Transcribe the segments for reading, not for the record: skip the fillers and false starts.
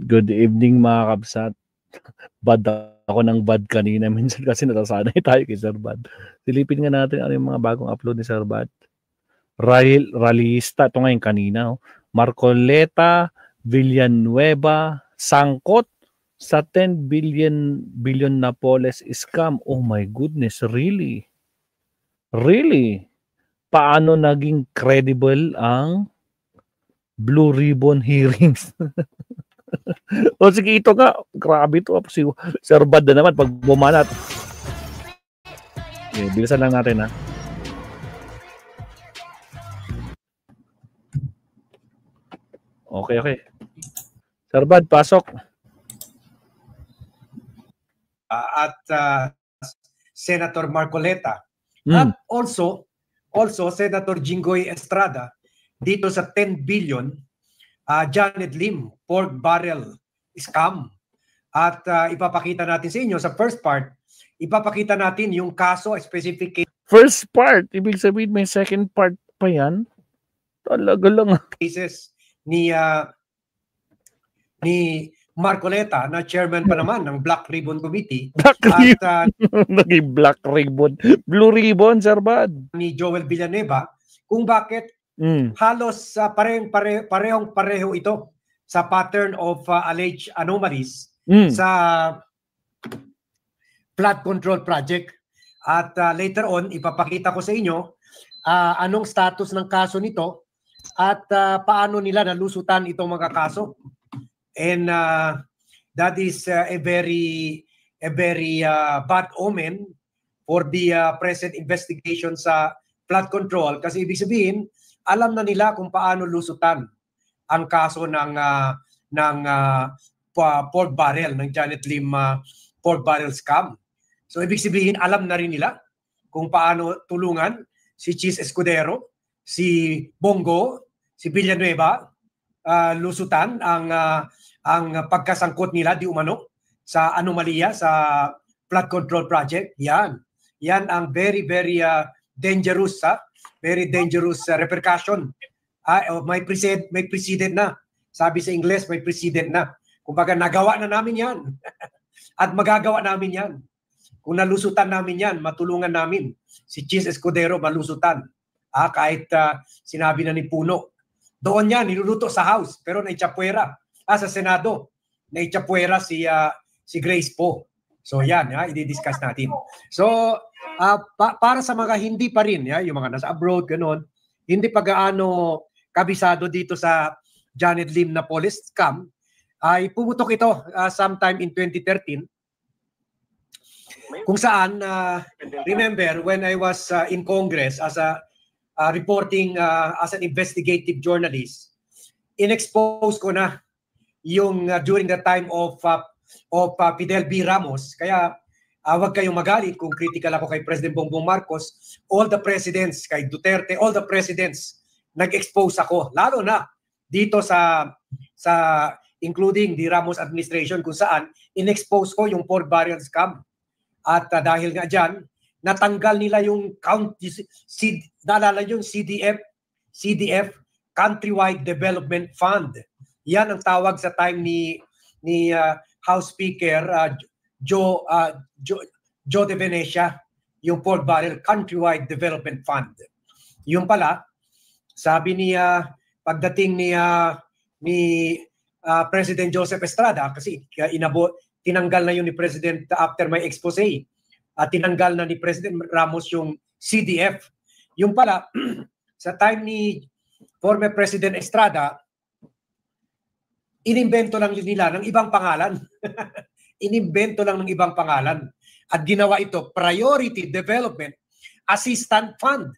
Good evening mga kabsat. Bad ako ng bad kanina. Minsan kasi natasanay tayo kay Sir Bad. Silipin nga natin ano yung mga bagong upload ni Sir Bad. Rallyista. Ito ngayon kanina. Oh. Marcoleta, Villanueva, sangkot sa 10 billion Napoles scam. Oh my goodness, really? Really? Paano naging credible ang Blue Ribbon hearings? O sige, ito nga. Grabe ito. Si Sir Bad na naman pag bumanat. Okay, bilisan lang natin ha. Okay. Sir Bad, pasok. At Senator Marcoleta. At also Senator Jinggoy Estrada dito sa 10 billion Janet Lim pork barrel scam. At ipapakita natin sa inyo sa first part, ipapakita natin yung kaso specific first part, ibig sabihin may second part pa yan? Talaga lang. Cases ni Marcoleta na chairman pa naman ng Black Ribbon Committee. Naging Black Ribbon. Blue Ribbon, Sir Bad. Ni Joel Villanueva kung bakit halos parehong-pareho ito sa pattern of alleged anomalies sa flood control project. At later on, ipapakita ko sa inyo anong status ng kaso nito at paano nila nalusutan itong mga kaso. And that is a very bad omen for the present investigation sa flood control, kasi ibig sabihin alam na nila kung paano lusutan ang kaso ng pork barrel, ng Janet Lim pork barrel scam. So ibig sabihin alam na rin nila kung paano tulungan si Cheese Escudero, si Bongo, si Villanueva lusutan ang pagkasangkot nila di umano sa anomalya sa flood control project. Yan ang very dangerous repercussion. May precedent na. Sabi sa Ingles, may precedent na. Kumbaga nagawa na namin yan. At magagawa namin yan. Kung nalusutan namin yan, matulungan namin si Cheese Escudero malusutan. Kahit sinabi na ni Puno. Doon yan, niluluto sa House, pero naitsapuera. Sa Senado, naitsapuera si Grace Poe. So yan, i-discuss natin. So, para sa mga hindi pa rin, yung mga nasa abroad, ganun, hindi pa gaano kabisado dito sa Janet Lim na police scam, ay pumutok ito sometime in 2013, kung saan, remember, when I was in Congress as a reporting as an investigative journalist, in-expose ko na yung during the time of Fidel B. Ramos. Kaya wag kayong magalit kung critical ako kay President Bongbong Marcos. All the presidents, kay Duterte, all the presidents, nag-expose ako. Lalo na dito sa including the Ramos administration, kung saan in-expose ko yung pork barrel scam. At dahil nga dyan, natanggal nila yung naalala yung CDF, Countrywide Development Fund. Yan ang tawag sa time ni House Speaker Joe De Venecia, yung pork barrel Countrywide Development Fund. Yung pala, sabi niya pagdating ni President Joseph Estrada, kasi tinanggal na yun ni President after my expose, tinanggal na ni President Ramos yung CDF. Yung pala, sa time ni former President Estrada, inimbento lang nila ng ibang pangalan. Inimbento lang ng ibang pangalan. At ginawa ito, Priority Development Assistance Fund.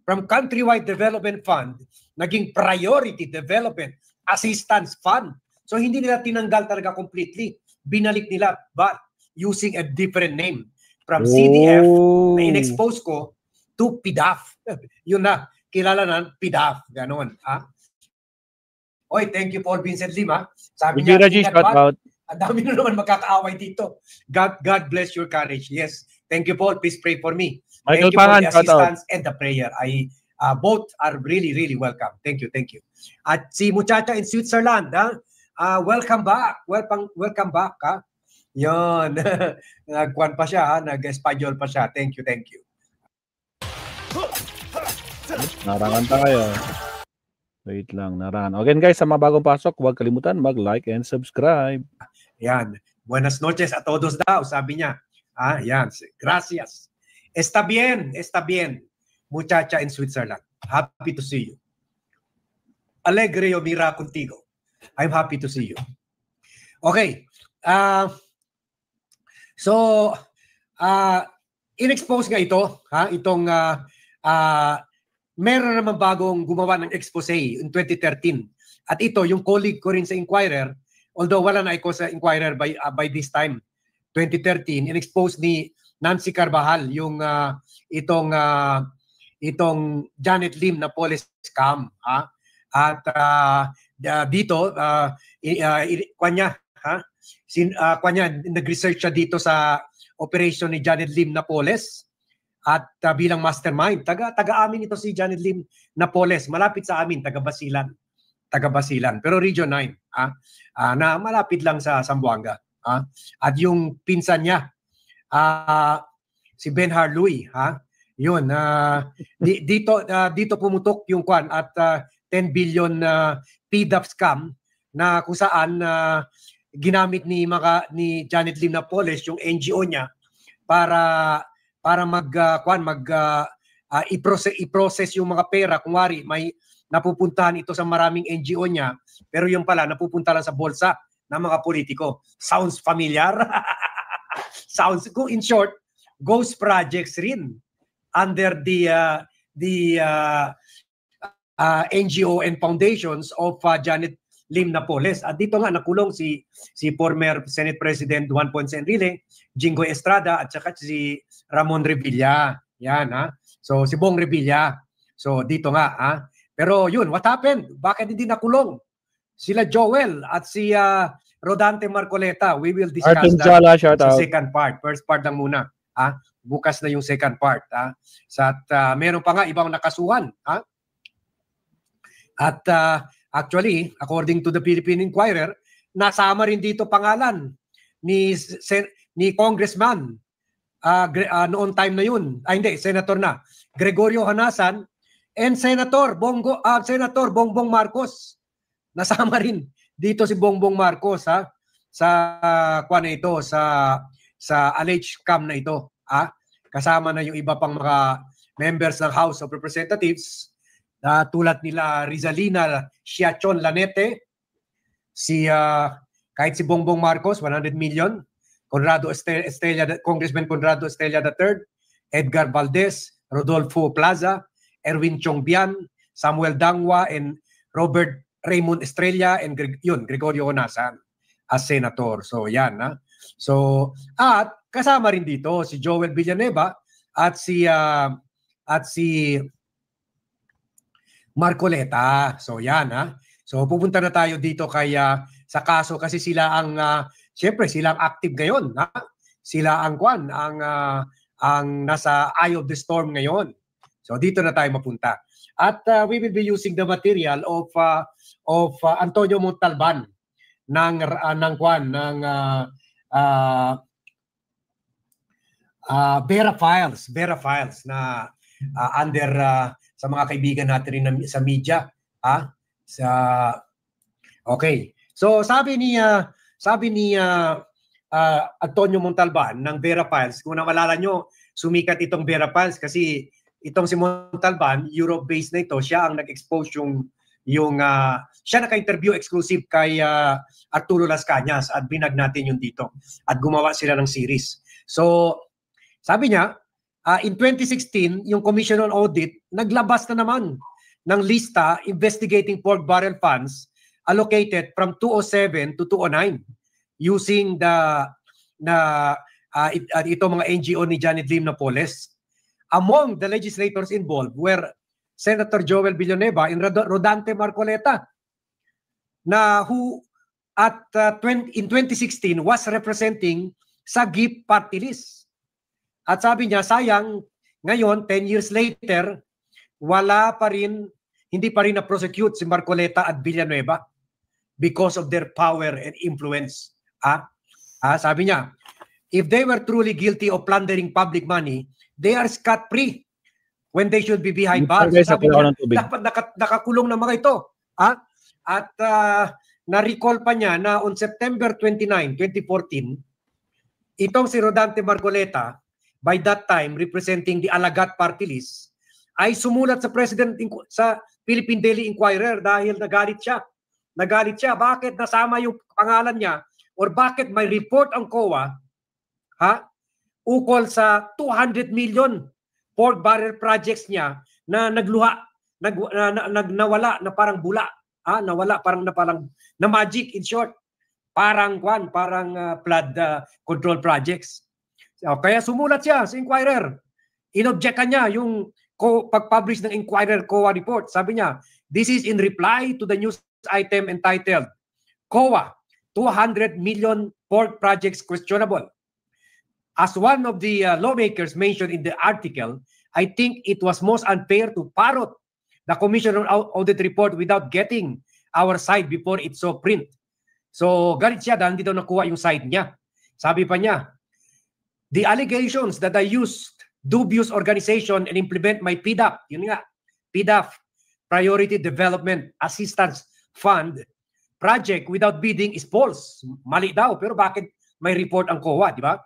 From Countrywide Development Fund, naging Priority Development Assistance Fund. So hindi nila tinanggal talaga completely. Binalik nila, but using a different name. From CDF, na in-expose ko, to PDAF. Yun na, kilala na, PDAF. Ganon. Oy, thank you Paul Vincent Lima. Sabi niya, ang dami na naman magkakaaway dito. God bless your courage. Yes. Thank you Paul. Please pray for me. Thank you for the assistance and the prayer. Both are really welcome. Thank you. At si muchacha in Switzerland, welcome back. Welcome back, ha? Yun. Nagkuhan pa siya, ha? Nag-Espanyol pa siya. Thank you, thank you. Narangan tayo. Wait lang, narangan. Again guys, sa mga bagong pasok, huwag kalimutan mag-like and subscribe. Yan. Buenas noches a todos daw, sabi niya. Yan. Gracias. Está bien, muchacha in Switzerland. Happy to see you. Alegre yo mira contigo. I'm happy to see you. Okay. So, in-expose nga ito, ha? Itong meron naman bagong gumawa ng expose in 2013. At ito, yung colleague ko rin sa Inquirer, although wala na ako sa Inquirer by this time, 2013, in-expose ni Nancy Carvajal yung itong Janet Lim na police scam, ha? At dito kanya nag-research siya dito sa operation ni Janet Lim Napoles at bilang mastermind. Taga-amin ito si Janet Lim Napoles, malapit sa amin, taga Basilan, pero Region 9, na malapit lang sa Zamboanga. At yung pinsan niya, si Ben Harluy, yun, dito pumutok yung kwan at 10 billion PDAP scam na kung saan ginamit ni Janet Lim Napoles yung NGO niya para i-process yung mga pera. Kunwari may napupuntahan ito sa maraming NGO niya, pero yung pala napupunta lang sa bulsa ng mga politiko. Sounds familiar? Sounds, in short, ghost projects rin under the NGO and foundations of Janet Lim Napoles. At dito nga nakulong si former Senate President Juan Ponce Enrile, Jinggoy Estrada at saka si Ramon Revilla. Yan, ha. So si Bong Revilla. So dito nga, ha. Pero yun, what happened? Bakit hindi nakulong sila Joel at si Rodante Marcoleta? We will discuss that sa second part. First part lang muna, ha. Bukas na yung second part, ha. Meron pa nga ibang nakasuhan, ha. At actually, according to the Philippine Inquirer, nasama rin dito pangalan ni Congressman noon time na yun. Senator na. Gregorio Honasan and Senator Bongbong Marcos. Nasama rin dito si Bongbong Marcos, ha, sa ito, sa alleged scam na ito, ha. Kasama na yung iba pang mga members ng House of Representatives, tulad nila Rizalina Siachon Lanete, kahit si Bongbong Marcos, 100 million, Congressman Conrado Estrella III, Edgar Valdez, Rodolfo Plaza, Erwin Chongbian, Samuel Dangwa, and Robert Raymond Estrella, and Gregorio Honasan as senator. So yan, ha. So at kasama rin dito si Joel Villanueva at si Marcoleta. So yan, ha. So pupunta na tayo dito sa kaso kasi sila ang siyempre sila ang active ngayon, ha. Sila ang ang nasa eye of the storm ngayon. So dito na tayo mapunta. At we will be using the material of Antonio Montalban ng Vera Files na under sa mga kaibigan natin rin sa media, ha? Okay. So sabi ni Antonio Montalban ng Vera Files, kung naalala nyo, sumikat itong Vera Files kasi itong si Montalban, Europe-based na ito, siya ang nag-expose siya naka-interview exclusive kay Arturo Las Cañas at binag natin yung dito at gumawa sila ng series. So sabi niya, in 2016, yung Commission on Audit naglabas na naman ng lista investigating pork barrel funds allocated from 2007 to 2009 using ito mga NGO ni Janet Lim Napoles. Among the legislators involved were Senator Joel Villanueva and Rodante Marcoleta, who in 2016 was representing sa GIP party list. At sabi niya, sayang, ngayon, 10 years later, hindi pa rin na-prosecute si Marcoleta at Villanueva. because of their power and influence. Sabi niya, if they were truly guilty of plundering public money, they are scot-free when they should be behind bars. Sabi niya, dapat nakakulong na mga ito. At na-recall pa niya na on September 29, 2014, itong si Rodante Marcoleta, by that time representing the Alagat Party List, ay sumulat sa sa Philippine Daily Inquirer dahil nagalit siya. Nagalit siya. Bakit nasama yung pangalan niya? Or bakit may report ang COA ukol sa 200 million pork barrel projects niya na nagluha, nawala na parang bula. Nawala parang na magic, in short. Parang flood control projects. Kaya sumulat siya sa Inquirer. Inobjectan niya yung pag-publish ng Inquirer COA report. Sabi niya, this is in reply to the news item entitled COA 200 million pork projects questionable. As one of the lawmakers mentioned in the article, I think it was most unfair to parrot the Commission on Audit report without getting our side before it saw print. So, galit siya dahil hindi daw nakuha yung side niya. Sabi pa niya, the allegations that I used dubious organization and implement my PDAP, yun nga, PDAP, Priority Development Assistance Fund project without bidding is false. Mali daw, pero bakit may report ang COA, di ba?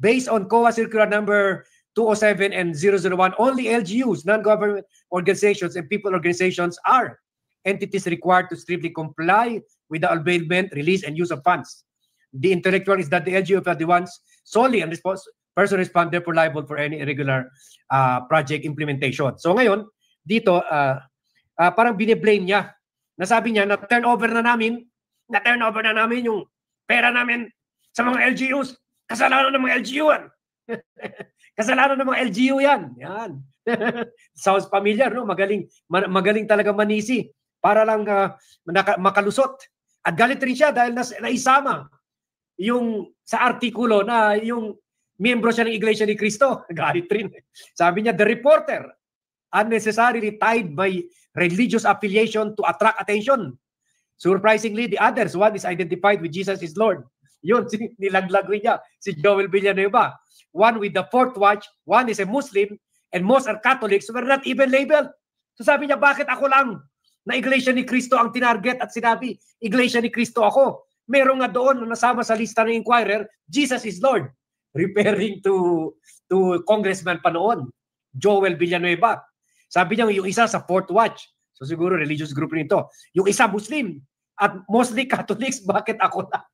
Based on COA Circular Number 207 and 001, only LGUs, non-government organizations, and people organizations are entities required to strictly comply with the availment, release, and use of funds. The intellectual is that the LGU are the ones solely and person respond therefore liable for any irregular project implementation. So ngayon, dito, parang bine-blame niya. Nasabi niya na turnover na namin yung pera namin sa mga LGUs. Kasalanan ng mga LGU yan. Kasalanan ng mga LGU yan. Yan. Sounds familiar, no? Magaling talaga manisi para lang makalusot. At galit rin siya dahil naisama yung sa artikulo na yung miyembro siya ng Iglesia ni Cristo. Galit rin. Sabi niya, the reporter unnecessarily tied by religious affiliation to attract attention. Surprisingly, the others, one is identified with Jesus is Lord. Yun, nilaglag rin niya si Joel Villanueva. One with the fourth watch, one is a Muslim, and most are Catholics who were not even labeled. So sabi niya, bakit ako lang na Iglesia ni Cristo ang tinarget at sinabi, Iglesia ni Cristo ako. Meron nga doon na nasama sa lista ng Inquirer, Jesus is Lord. Referring to Congressman pa noon, Joel Villanueva. Sabi niya, yung isa sa fourth watch. So siguro religious group nito. Yung isa Muslim at mostly Catholics, bakit ako na?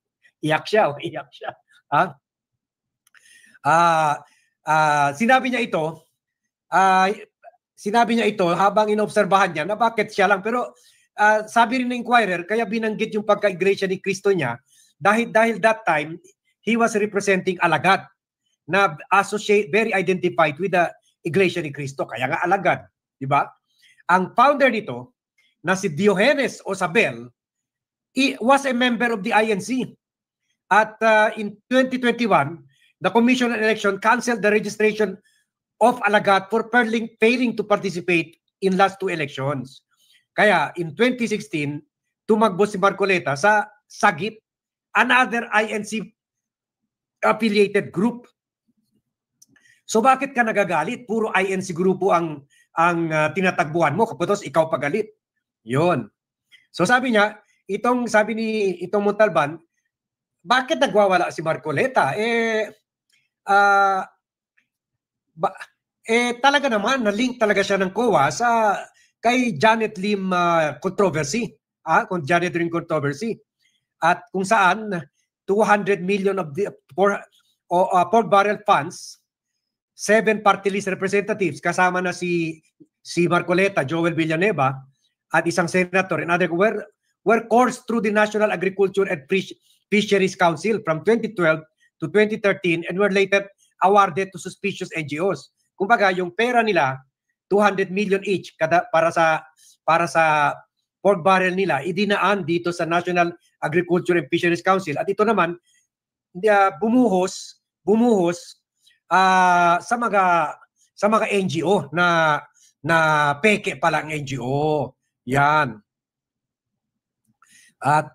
Iyak siya. Sinabi niya ito habang inobserbahan niya na bakit siya lang. Pero sabi rin ng Inquirer, kaya binanggit yung pagka-Iglesia ni Cristo niya dahil that time, he was representing Alagad na very identified with the Iglesia ni Cristo. Kaya nga Alagad. Diba? Ang founder nito, na si Diogenes Osabel, was a member of the INC. At in 2021, the Commission on Election canceled the registration of Alagad for failing to participate in last two elections. Kaya in 2016, tumakbo si Marcoleta sa Sagip, another INC affiliated group. So bakit ka nagagalit? Puro INC grupo ang tinatagbuhan mo, kapos ikaw pagalit. 'Yon. So sabi niya, itong Montalban, bakit nagwawala si Marcoleta? Talaga naman na-link talaga siya ng COA kay Janet Lim controversy, kung Janet Lim controversy. At kung saan 200 million of the pork barrel funds, 7 party list representatives kasama na si Marcoleta, Joel Villanueva at isang senator and other were coursed through the National Agriculture and Fisheries Council from 2012 to 2013 and were later awarded to suspicious NGOs. Kumbaga, yung pera nila 200 million each para sa pork barrel nila idinaan dito sa National Agriculture and Fisheries Council. At ito naman bumuhos sa mga NGO na peke pala ang NGO. Yan. At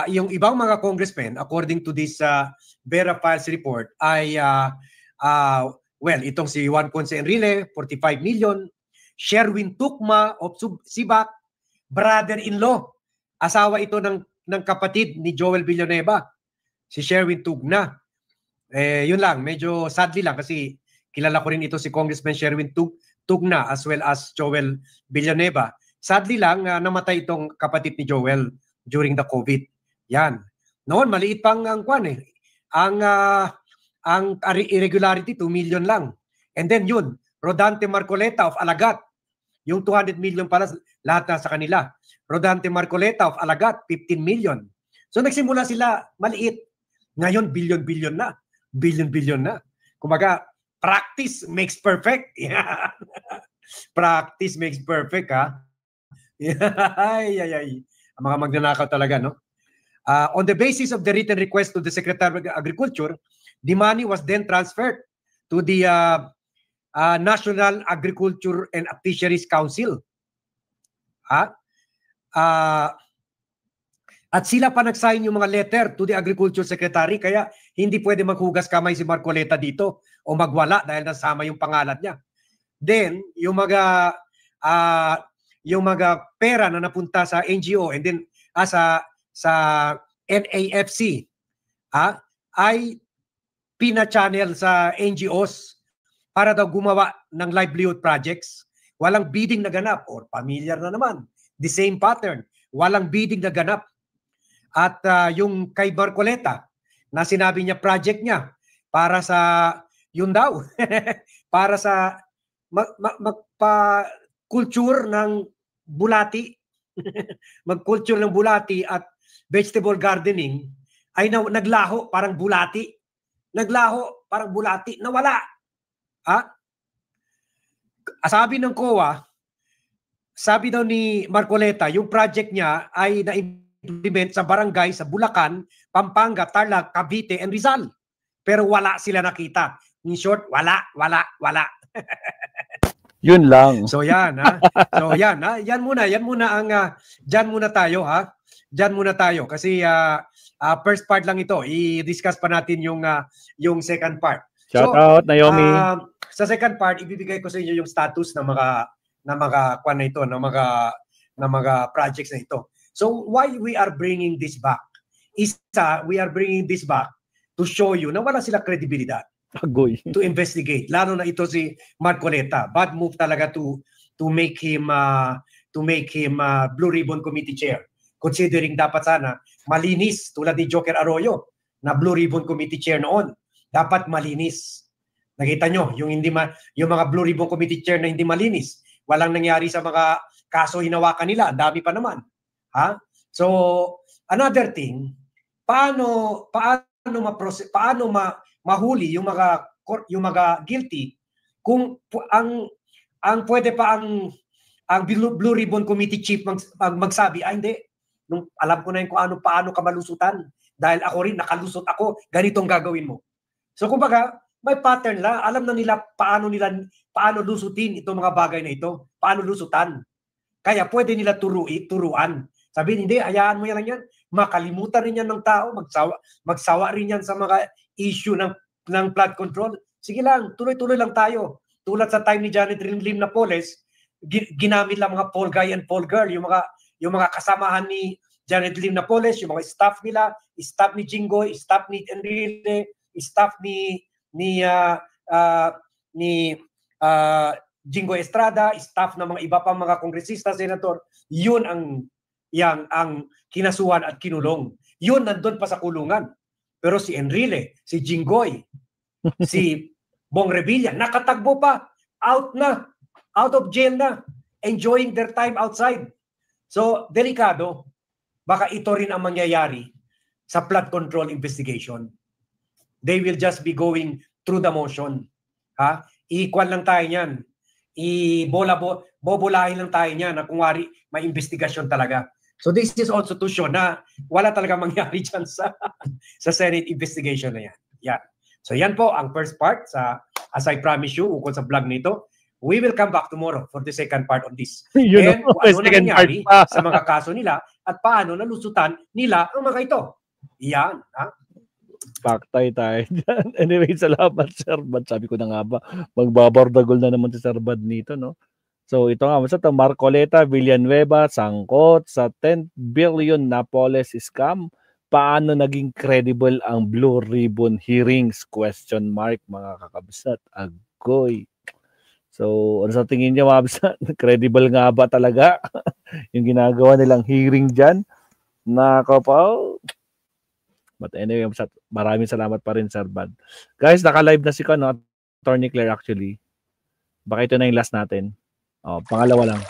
yung ibang mga congressmen, according to this Vera Files report, ay well, itong si Juan Ponce Enrile, 45 million. Sherwin Tukma of Sibac, brother-in-law. Asawa ito ng kapatid ni Joel Villanueva, si Sherwin Tugna. Yun lang, medyo sadly lang kasi kilala ko rin ito si Congressman Sherwin Tugna as well as Joel Villanueva. Sadly lang, namatay itong kapatid ni Joel during the COVID. Yan. Noon, maliit pang ang kwan eh. Ang irregularity, 2 million lang. And then yun, Rodante Marcoleta of Alagat, yung 200 million pala, lahat na sa kanila. Rodante Marcoleta of Alagat, 15 million. So nagsimula sila maliit. Ngayon, billion-billion na. Billion-billion na. Kumaga, practice makes perfect. Practice makes perfect, ha? Ay. Ang mga magnanakaw talaga, no? On the basis of the written request to the Secretary of Agriculture, the money was then transferred to the National Agriculture and Fisheries Council. At sila pa nag-sign yung mga letter to the Agriculture Secretary, kaya hindi pwede maghugas kamay si Marcoleta dito o magwala dahil nasama yung pangalan niya. Then, yung mga pera na napunta sa NGO and then sa NAFC ay pina-channel sa NGOs para daw gumawa ng livelihood projects. Walang bidding na ganap, or familiar na naman, the same pattern. Walang bidding na ganap. At yung kay Marcoleta, na sinabi niya project niya para sa, yun daw, para sa magpa-culture ng bulati, mag-culture ng bulati at vegetable gardening, ay naglaho parang bulati. Naglaho parang bulati, nawala. Sabi ng COA, sabi daw ni Marcoleta, yung project niya ay na-implement sa barangay sa Bulacan, Pampanga, Tarlac, Cavite, and Rizal. Pero wala sila nakita. In short, wala. Yun lang. So yan, So yan, Yan muna ang diyan muna tayo, Diyan muna tayo kasi first part lang ito. I-discuss pa natin yung second part. Shout out Naomi. Sa second part, ibibigay ko sa inyo yung status ng mga kwan na ito, ng mga projects na ito. So why we are bringing this back? We are bringing this back to show you na wala sila kredibilidad. Agoy. To investigate, lalo na ito si Marcoleta. Bad move talaga to make him Blue Ribbon Committee Chair. Considering dapat sana malinis tulad ni Joker Arroyo na Blue Ribbon Committee Chair noon. Dapat malinis. Nakita nyo, yung mga Blue Ribbon Committee Chair na hindi malinis. Walang nangyari sa mga kaso hinawakan nila. Ang dami pa naman. So, another thing, paano mahuli yung mga guilty kung ang pwede pa ang Blue Ribbon Committee Chief magsabi, hindi, alam ko na yung paano ka malusutan dahil ako rin nakalusot ako, ganitong gagawin mo. So kumbaga, may pattern la, alam na nila paano lusutin itong mga bagay na ito, paano lusutan. Kaya pwede nila turuan. Sabihin, hindi, hayaan mo yan, makalimutan rin yan ng tao, magsawa rin yan sa mga issue ng flood control. Sige lang, tuloy-tuloy lang tayo. Tulad sa time ni Janet Lim Napoles, ginamit lang mga Paul Guy and Paul Girl, yung mga kasamahan ni Janet Lim Napoles, yung mga staff nila, staff ni Jinggoy, staff ni Enrile, staff ni Jinggoy Estrada, staff ng mga iba pang mga kongresista, senator. Yun ang kinasuhan at kinulong. Yun nandun pa sa kulungan. Pero si Enrile, si Jinggoy, si Bong Revilla, nakatagbo pa. Out of jail na. Enjoying their time outside. So, delikado. Baka ito rin ang mangyayari sa flood control investigation. They will just be going through the motion. Iikwan lang tayo niyan. Bobolahin lang tayo niyan na kung wari may investigasyon talaga. So this is also to show na wala talaga mangyari dyan sa Senate investigation na yan. So yan po ang first part, as I promise you, ukol sa vlog nito. We will come back tomorrow for the second part of this. Yun And know, kung ano na second part nangyari pa. sa mga kaso nila at paano nalusutan nila ang mga ito. Yan. Ha? Paktay tayo dyan. Anyway, salamat, Sir Bad. Sabi ko na nga ba, magbabardagol na naman si Sir Bad nito, no? So, ito nga, basta ito, Marcoleta, Villanueva, sangkot sa 10 billion Napoles scam. Paano naging credible ang Blue Ribbon hearings? Question mark, mga kakabsat. Agoy. So, ano sa tingin niyo, mga kabsat? Credible nga ba talaga yung ginagawa nilang hearing dyan? Nakapaw. But anyway, maraming salamat pa rin, Sir Bad. Guys, naka-live na si Attorney Claire actually. Baka ito na yung last natin. Pangalawa lang.